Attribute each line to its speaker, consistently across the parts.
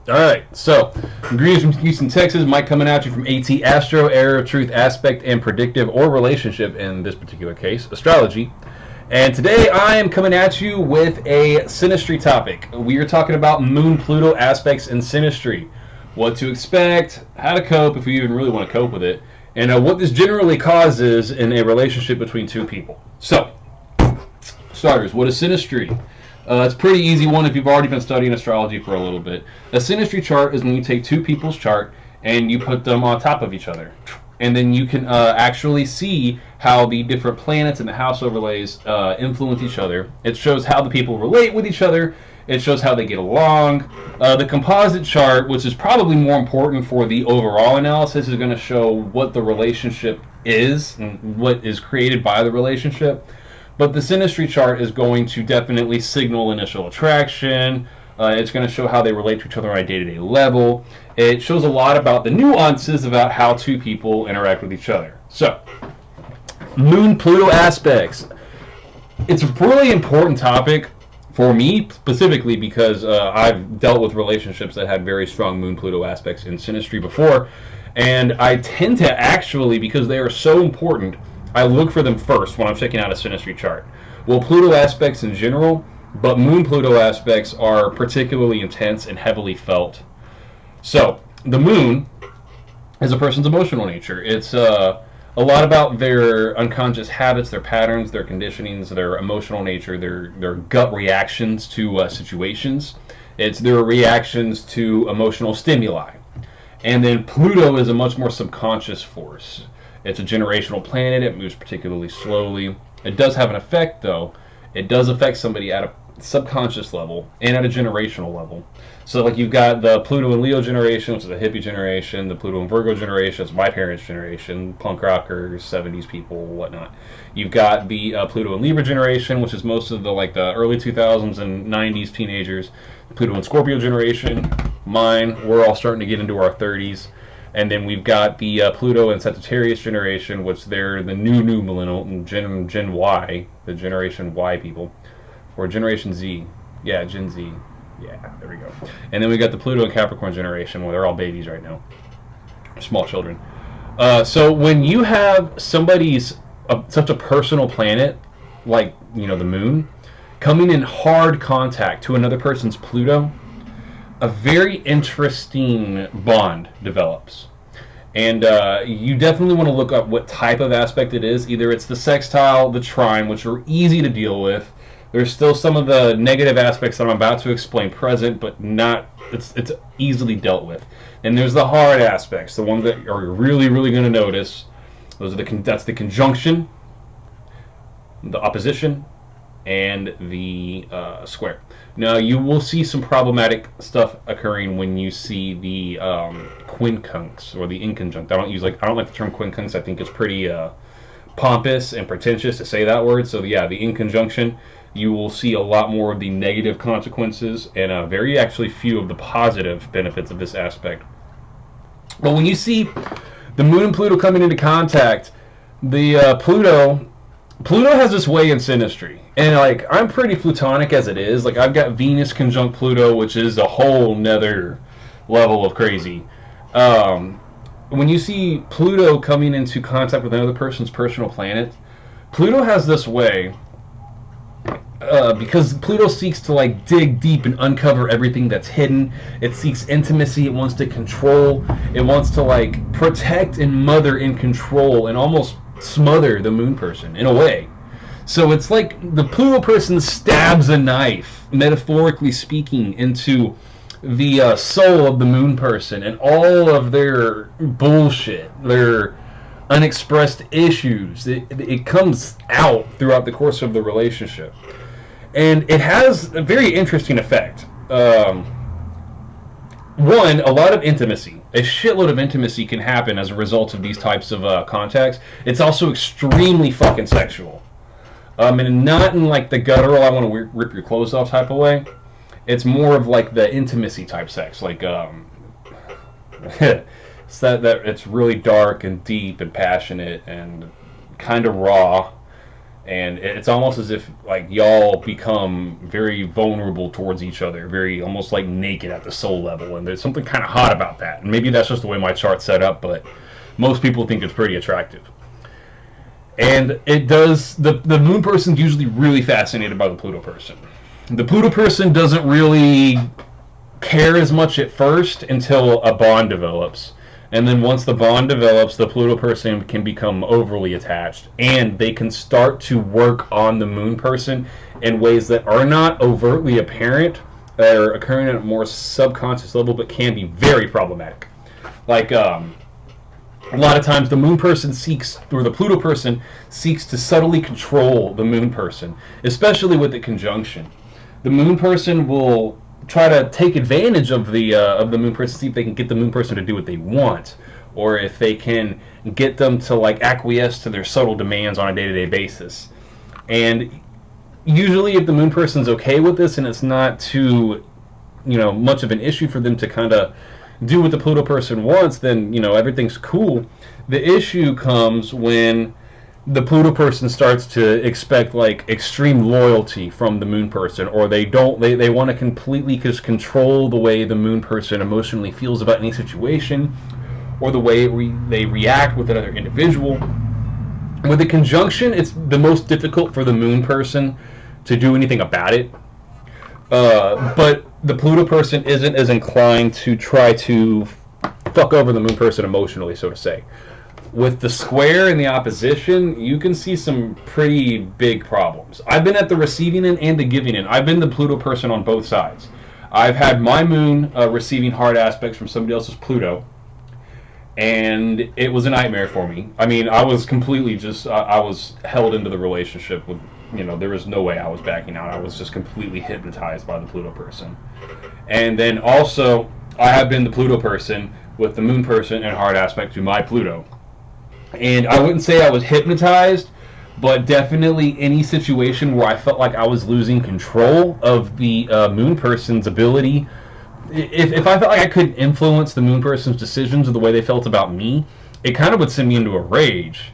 Speaker 1: Alright, so, greetings from Houston, Texas. Mike coming at you from AT Astro, Area of Truth, Aspect, and Predictive, or Relationship in this particular case, Astrology. And today I am coming at you with a Synastry topic. We are talking about Moon Pluto aspects in Synastry. What to expect, how to cope if we even really want to cope with it, and what this generally causes in a relationship between two people. So, starters, what is Synastry? It's a pretty easy one if you've already been studying astrology for a little bit. A synastry chart is when you take two people's chart and you put them on top of each other. And then you can actually see how the different planets and the house overlays influence each other. It shows how the people relate with each other. It shows how they get along. The composite chart, which is probably more important for the overall analysis, is going to show what the relationship is and what is created by the relationship. But the Synastry chart is going to definitely signal initial attraction. It's going to show how they relate to each other on a day-to-day level. It shows a lot about the nuances about how two people interact with each other. So, Moon Pluto aspects. It's a really important topic for me specifically because I've dealt with relationships that had very strong Moon Pluto aspects in Synastry before. And I tend to actually, because they are so important, I look for them first when I'm checking out a Synastry chart. Well, Pluto aspects in general, but Moon Pluto aspects are particularly intense and heavily felt. So, the Moon is a person's emotional nature. It's a lot about their unconscious habits, their patterns, their conditionings, their emotional nature, their gut reactions to situations. It's their reactions to emotional stimuli. And then Pluto is a much more subconscious force. It's a generational planet. It moves particularly slowly. It does have an effect, though. It does affect somebody at a subconscious level and at a generational level. So, like, you've got the Pluto and Leo generation, which is a hippie generation. The Pluto and Virgo generation, it's my parents' generation, punk rockers, 70s people, whatnot. You've got the Pluto and Libra generation, which is most of the the early 2000s and 90s teenagers. The Pluto and Scorpio generation, mine. We're all starting to get into our 30s. And then we've got the Pluto and Sagittarius generation, which they're the new millennial, Gen Y, the Generation Y people, or Generation Z. Yeah, Gen Z. Yeah, there we go. And then we got the Pluto and Capricorn generation, where they're all babies right now, small children. So when you have somebody's such a personal planet, like the Moon, coming in hard contact to another person's Pluto, a very interesting bond develops. And you definitely want to look up what type of aspect it is. Either it's the sextile, the trine, which are easy to deal with. There's still some of the negative aspects that I'm about to explain present, but not. It's easily dealt with. And there's the hard aspects, the ones that are really going to notice. Those are that's the conjunction, the opposition, and the square. Now, you will see some problematic stuff occurring when you see the quincunx or the inconjunct. I don't like the term quincunx. I think it's pretty pompous and pretentious to say that word. So yeah, the inconjunction, you will see a lot more of the negative consequences and very actually few of the positive benefits of this aspect. But when you see the Moon and Pluto coming into contact, the Pluto has this way in Synastry, and I'm pretty Plutonic as it is. I've got Venus conjunct Pluto, which is a whole nother level of crazy. When you see Pluto coming into contact with another person's personal planet, Pluto has this way, because Pluto seeks to dig deep and uncover everything that's hidden. It seeks intimacy. It wants to control. It wants to protect and mother and control and almost smother the Moon person in a way. So it's like the Pluto person stabs a knife, metaphorically speaking, into the soul of the Moon person and all of their bullshit, their unexpressed issues. It comes out throughout the course of the relationship. And it has a very interesting effect. One, a lot of intimacy. A shitload of intimacy can happen as a result of these types of contacts. It's also extremely fucking sexual. And not in the guttural, I want to rip your clothes off type of way. It's more of the intimacy type sex. It's that it's really dark and deep and passionate and kind of raw. And it's almost as if like y'all become very vulnerable towards each other, very almost like naked at the soul level, and there's something kind of hot about that. And maybe that's just the way my chart's set up, but most people think it's pretty attractive. And it does, the moon person's usually really fascinated by the Pluto person. The Pluto person doesn't really care as much at first until a bond develops. And then once the bond develops, the Pluto person can become overly attached, and they can start to work on the moon person in ways that are not overtly apparent, that are occurring at a more subconscious level, but can be very problematic. Like, a lot of times the moon person seeks, or the Pluto person seeks to subtly control the moon person, especially with the conjunction. The moon person will try to take advantage of the moon person, see if they can get the moon person to do what they want, or if they can get them to like acquiesce to their subtle demands on a day-to-day basis. And usually if the moon person's okay with this and it's not too, much of an issue for them to kind of do what the Pluto person wants, then everything's cool. The issue comes when the Pluto person starts to expect like extreme loyalty from the moon person, or they want to completely just control the way the moon person emotionally feels about any situation, or the way they react with another individual. With the conjunction, it's the most difficult for the moon person to do anything about it, but the Pluto person isn't as inclined to try to fuck over the moon person emotionally, so to say. With the square and the opposition, you can see some pretty big problems. I've been at the receiving end and the giving end. I've been the Pluto person on both sides. I've had my moon receiving hard aspects from somebody else's Pluto, and it was a nightmare for me. I mean, I was completely just, I was held into the relationship with, there was no way I was backing out. I was just completely hypnotized by the Pluto person. And then also, I have been the Pluto person with the moon person and hard aspect to my Pluto. And I wouldn't say I was hypnotized, but definitely any situation where I felt like I was losing control of the moon person's ability. If I felt like I couldn't influence the moon person's decisions or the way they felt about me, it kind of would send me into a rage.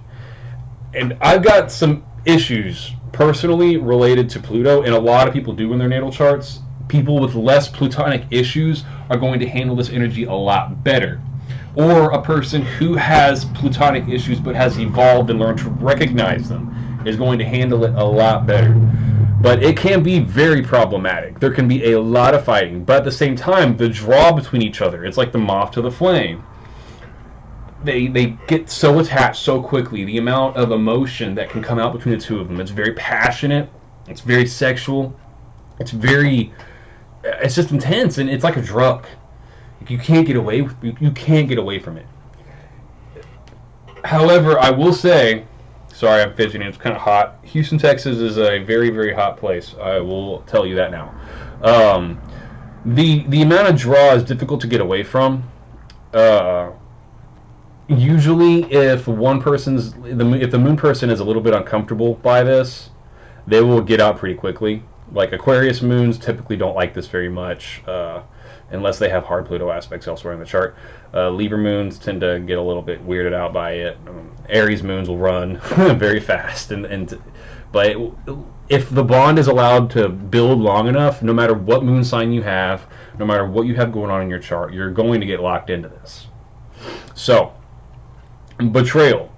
Speaker 1: And I've got some issues personally related to Pluto, and a lot of people do in their natal charts. People with less plutonic issues are going to handle this energy a lot better. Or a person who has plutonic issues but has evolved and learned to recognize them is going to handle it a lot better. But it can be very problematic. There can be a lot of fighting, but at the same time, the draw between each other, it's like the moth to the flame. They get so attached so quickly. The amount of emotion that can come out between the two of them, it's very passionate, it's very sexual, it's just intense, and it's like a drug. You can't get away from it. However, I will say, sorry, I'm fidgeting. It's kind of hot. Houston, Texas is a very, very hot place. I will tell you that now. The amount of draw is difficult to get away from. Usually, if the moon person is a little bit uncomfortable by this, they will get out pretty quickly. Like Aquarius moons typically don't like this very much. Unless they have hard Pluto aspects elsewhere in the chart. Libra moons tend to get a little bit weirded out by it. Aries moons will run very fast. But if the bond is allowed to build long enough, no matter what moon sign you have, no matter what you have going on in your chart, you're going to get locked into this. So, betrayal.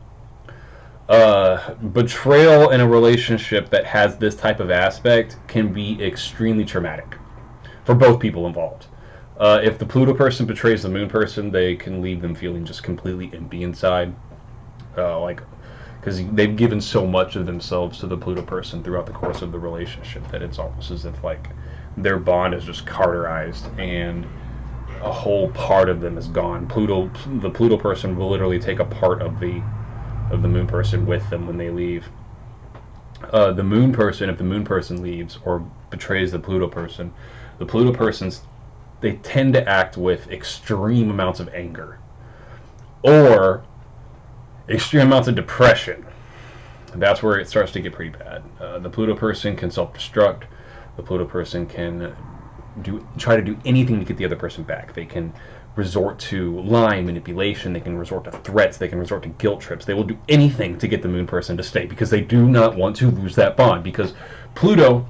Speaker 1: Betrayal in a relationship that has this type of aspect can be extremely traumatic for both people involved. If the Pluto person betrays the moon person, they can leave them feeling just completely empty inside. Because they've given so much of themselves to the Pluto person throughout the course of the relationship that it's almost as if like their bond is just cauterized and a whole part of them is gone. The Pluto person will literally take a part of the moon person with them when they leave. The moon person, if the moon person leaves or betrays the Pluto person, they tend to act with extreme amounts of anger or extreme amounts of depression. That's where it starts to get pretty bad. The Pluto person can self-destruct. The Pluto person can try to do anything to get the other person back. They can resort to lying, manipulation, they can resort to threats, they can resort to guilt trips. They will do anything to get the moon person to stay because they do not want to lose that bond, because Pluto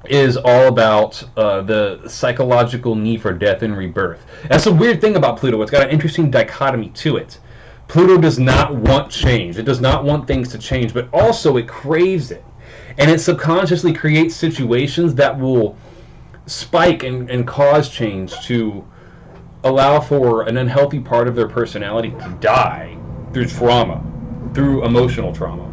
Speaker 1: is all about the psychological need for death and rebirth. That's a weird thing about Pluto. It's got an interesting dichotomy to it. Pluto does not want change. It does not want things to change, but also it craves it. And it subconsciously creates situations that will spike and cause change to allow for an unhealthy part of their personality to die through trauma, through emotional trauma,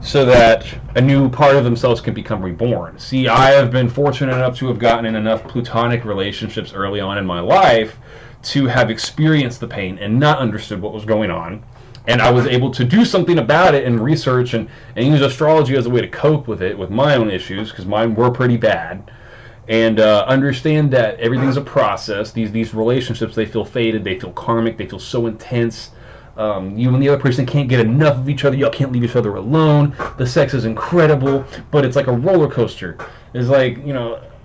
Speaker 1: so that a new part of themselves can become reborn. See, I have been fortunate enough to have gotten in enough platonic relationships early on in my life to have experienced the pain and not understood what was going on. And I was able to do something about it and research and use astrology as a way to cope with it, with my own issues, because mine were pretty bad. And understand that everything's a process. These relationships, they feel faded, they feel karmic, they feel so intense. You and the other person can't get enough of each other. Y'all can't leave each other alone. The sex is incredible, but it's like a roller coaster. It's like,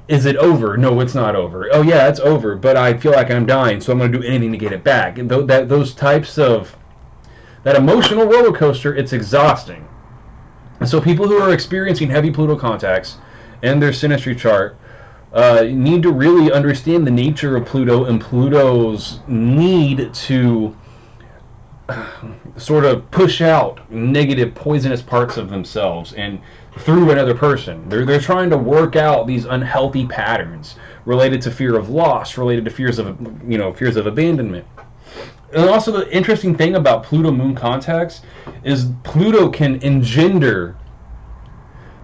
Speaker 1: is it over? No, it's not over. Oh yeah, it's over, but I feel like I'm dying, so I'm going to do anything to get it back. And those types of, that emotional roller coaster, it's exhausting. And so people who are experiencing heavy Pluto contacts in their Synastry chart need to really understand the nature of Pluto and Pluto's need to sort of push out negative, poisonous parts of themselves and through another person. They're trying to work out these unhealthy patterns related to fear of loss, related to fears of abandonment. And also the interesting thing about Pluto moon contacts is Pluto can engender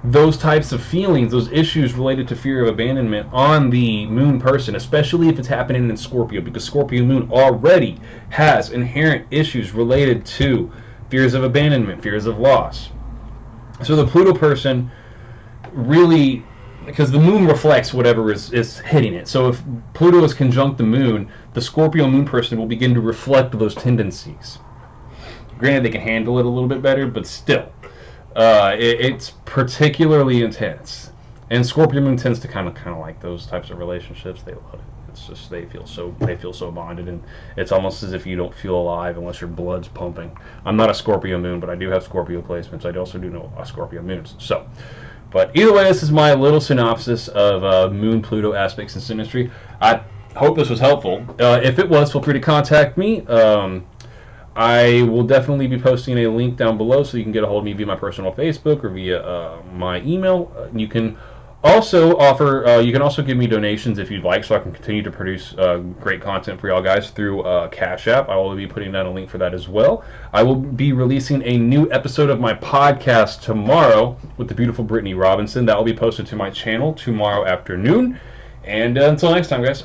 Speaker 1: those types of feelings, those issues related to fear of abandonment on the moon person, especially if it's happening in Scorpio, because Scorpio moon already has inherent issues related to fears of abandonment, fears of loss. So the Pluto person really, because the moon reflects whatever is hitting it. So if Pluto is conjunct the moon, the Scorpio moon person will begin to reflect those tendencies. Granted, they can handle it a little bit better, but still. It's particularly intense, and Scorpio moon tends to kind of like those types of relationships. They love it. It's just they feel so bonded, and it's almost as if you don't feel alive unless your blood's pumping. I'm not a Scorpio moon, but I do have Scorpio placements. I also do know Scorpio moons. So, but either way, this is my little synopsis of Moon Pluto aspects in Synastry. I hope this was helpful. If it was, feel free to contact me. I will definitely be posting a link down below so you can get a hold of me via my personal Facebook or via my email. You can also give me donations if you'd like, so I can continue to produce great content for y'all guys through Cashapp. I will be putting down a link for that as well. I will be releasing a new episode of my podcast tomorrow with the beautiful Brittany Robinson. That will be posted to my channel tomorrow afternoon. And until next time, guys.